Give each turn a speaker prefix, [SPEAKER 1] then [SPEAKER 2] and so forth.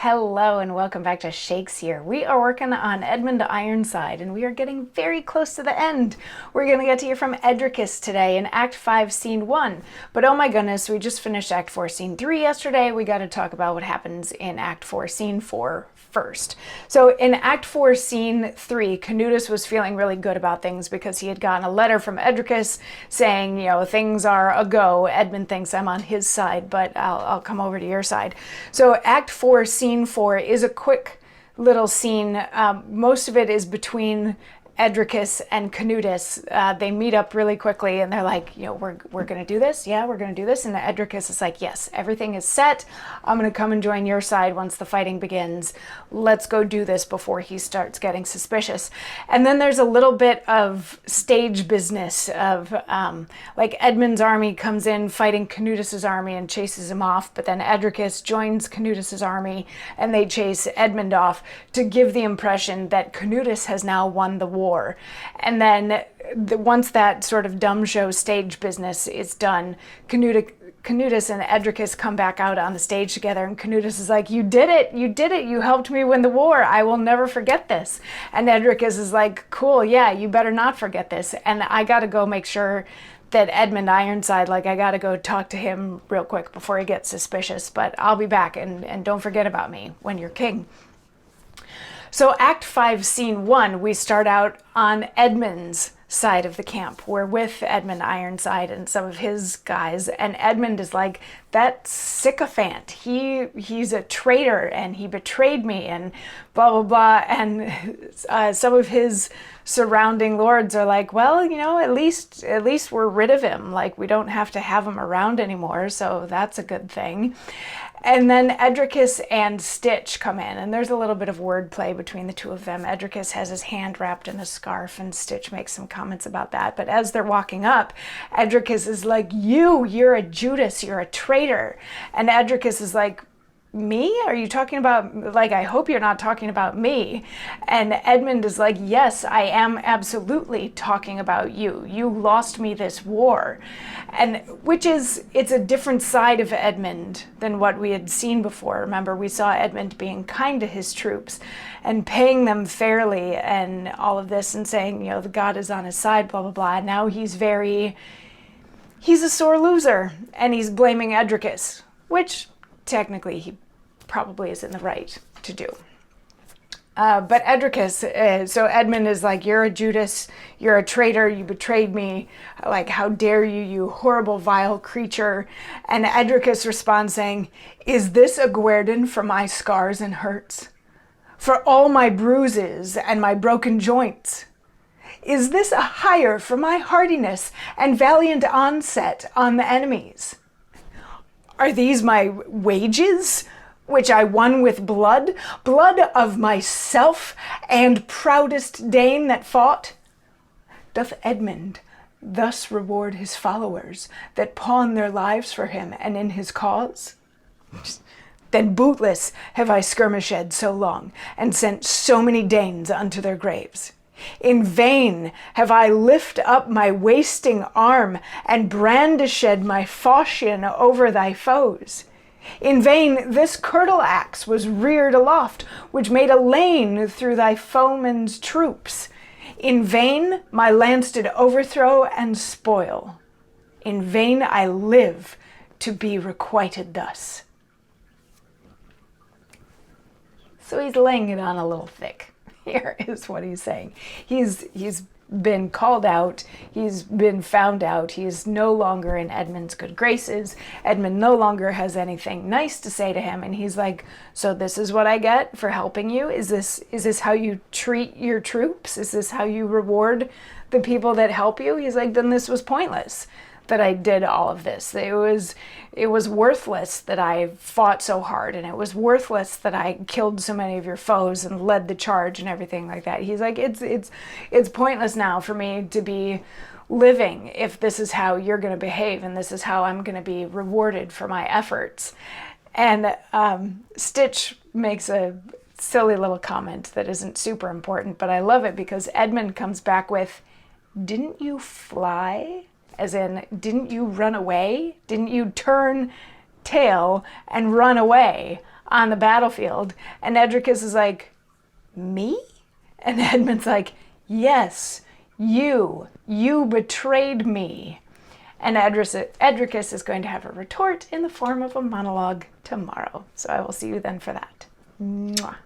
[SPEAKER 1] Hello and welcome back to Shakesyear. We are working on Edmund Ironside and we are getting very close to the end. We're going to get to hear from Edricus today in Act 5, Scene 1. But oh my goodness, we just finished Act 4, Scene 3 yesterday. We got to talk about what happens in Act 4, Scene 4 first. So in Act 4, Scene 3, Canutus was feeling really good about things because he had gotten a letter from Edricus saying, you know, things are a go. Edmund thinks I'm on his side, but I'll come over to your side. So Act 4, Scene 4 is a quick little scene. Most of it is between Edricus and Canutus. They meet up really quickly and they're like, you know, we're going to do this. Yeah, we're going to do this. And Edricus is like, yes, everything is set. I'm going to come and join your side once the fighting begins. Let's go do this before he starts getting suspicious. And then there's a little bit of stage business of like Edmund's army comes in fighting Canutus's army and chases him off. But then Edricus joins Canutus's army and they chase Edmund off to give the impression that Canutus has now won the war. And then once that sort of dumb show stage business is done, Canutus and Edricus come back out on the stage together, and Canutus is like, you did it, you helped me win the war, I will never forget this. And Edricus is like, cool, yeah, you better not forget this, and I gotta go make sure that Edmund Ironside, like, I gotta go talk to him real quick before he gets suspicious, but I'll be back, and don't forget about me when you're king. So Act 5, Scene 1, we start out on Edmund's side of the camp. We're with Edmund Ironside and some of his guys, and Edmund is like, that sycophant, he's a traitor and he betrayed me and blah, blah, blah. And some of his surrounding lords are like, well, you know, at least we're rid of him. Like, we don't have to have him around anymore, so that's a good thing. And then Edricus and Stitch come in, and there's a little bit of wordplay between the two of them. Edricus has his hand wrapped in a scarf, and Stitch makes some comments about that. But as they're walking up, Edricus is like, you're a Judas, you're a traitor. And Edricus is like, me? Are you talking about, like, I hope you're not talking about me. And Edmund is like, yes, I am absolutely talking about you. You lost me this war. And it's a different side of Edmund than what we had seen before. Remember, we saw Edmund being kind to his troops and paying them fairly and all of this and saying, you know, the God is on his side, blah, blah, blah. Now he's a sore loser and he's blaming Edricus, which technically he probably is in the right to do. But Edricus, so Edmund is like, you're a Judas, you're a traitor, you betrayed me, like, how dare you, you horrible, vile creature. And Edricus responds saying, is this a guerdon for my scars and hurts? For all my bruises and my broken joints? Is this a hire for my hardiness and valiant onset on the enemies? Are these my wages, which I won with blood of myself and proudest Dane that fought? Doth Edmund thus reward his followers that pawn their lives for him and in his cause? Then bootless have I skirmished so long and sent so many Danes unto their graves. In vain have I lift up my wasting arm and brandished my falchion over thy foes. In vain this curtal axe was reared aloft, which made a lane through thy foemen's troops. In vain my lance did overthrow and spoil. In vain I live to be requited thus. So he's laying it on a little thick. Here is what he's saying. He's been called out. He's been found out. He is no longer in Edmund's good graces. Edmund no longer has anything nice to say to him. And he's like, so this is what I get for helping you? Is this how you treat your troops? Is this how you reward the people that help you? He's like, then this was pointless that I did all of this. It was worthless that I fought so hard, and it was worthless that I killed so many of your foes and led the charge and everything like that. He's like, it's pointless now for me to be living if this is how you're going to behave and this is how I'm going to be rewarded for my efforts. And Stitch makes a silly little comment that isn't super important, but I love it because Edmund comes back with, didn't you fly? As in, didn't you run away? Didn't you turn tail and run away? on the battlefield. And Edricus is like, me? And Edmund's like, yes, you betrayed me. And Edricus is going to have a retort in the form of a monologue tomorrow. So I will see you then for that. Mwah.